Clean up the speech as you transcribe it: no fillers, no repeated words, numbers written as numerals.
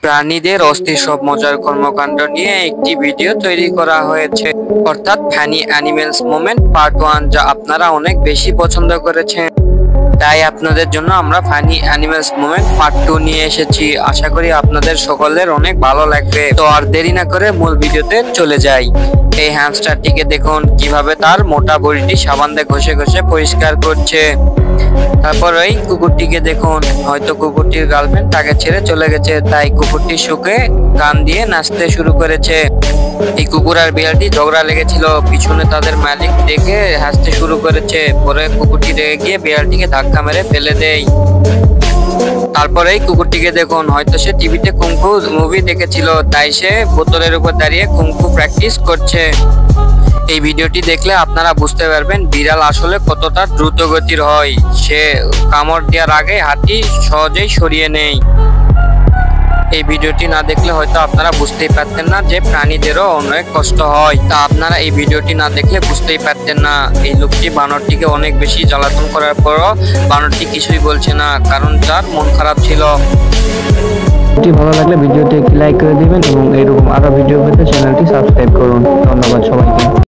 প্রাণীদের অস্থির সব মজার কর্মকাণ্ড নিয়ে একটি ভিডিও তৈরি করা হয়েছে, অর্থাৎ ফানি অ্যানিমেলস মোমেন্ট পার্ট 1, যা আপনারা অনেক বেশি পছন্দ করেছেন। তাই আপনাদের জন্য আমরা ফানি অ্যানিমেলস মোমেন্ট পার্ট 2 নিয়ে এসেছি। আশা করি আপনাদের সকলের অনেক ভালো লাগবে। তো আর দেরি না করে মূল ভিডিওতে চলে যাই। এই হ্যামস্টারটিকে দেখুন কিভাবে তার মোটা বডিটি সাবান দিয়ে ঘষে ঘষে পরিষ্কার করছে। তারপর ওই কুকুরটিকে দেখুন, হয়তো কুকুরটির গার্লফ্রেন্ড তাকে ছেড়ে চলে গেছে, তাই কুকুরটি শুকে গান দিয়ে নাচতে শুরু করেছে। এই কুকুর আর বিড়ালটি ঝগড়া লেগেছিল, পিছনে তাদের মালিক দেখে হাসতে শুরু করেছে। পরে কুকুরটি রেগে গিয়ে বিড়ালটিকে ধাক্কা মেরে ফেলে দেয়। তারপরে এই কুকুরটিকে দেখুন, হয়তো সে টিভিতে কুংফু মুভি দেখেছিল, তাই সে বোতলের উপর দাঁড়িয়ে কুংফু প্র্যাকটিস করছে। এই ভিডিওটি দেখলে আপনারা বুঝতে পারবেন বিড়াল আসলে কতটা দ্রুত গতির হয়। সে কামড় দেওয়ার আগে হাতটি সহজেই সরিয়ে নেয়। এই ভিডিওটি না দেখলে হয়তো আপনারা বুঝতেই পারতেন না যে প্রাণীদেরও অনেক কষ্ট হয়। তা আপনারা এই ভিডিওটি না দেখলে বুঝতেই পারতেন না। এই লোকটি বানরটিকে অনেক বেশি জ্বালাতন করার পরও বানরটি কিছুই বলছে না, কারণ তার মন খারাপ ছিল। ভিডিওটি ভালো লাগলে ভিডিওটি একটি লাইক করে দিবেন এবং এরকম আরো ভিডিও পেতে চ্যানেলটি সাবস্ক্রাইব করুন। ধন্যবাদ সবাইকে।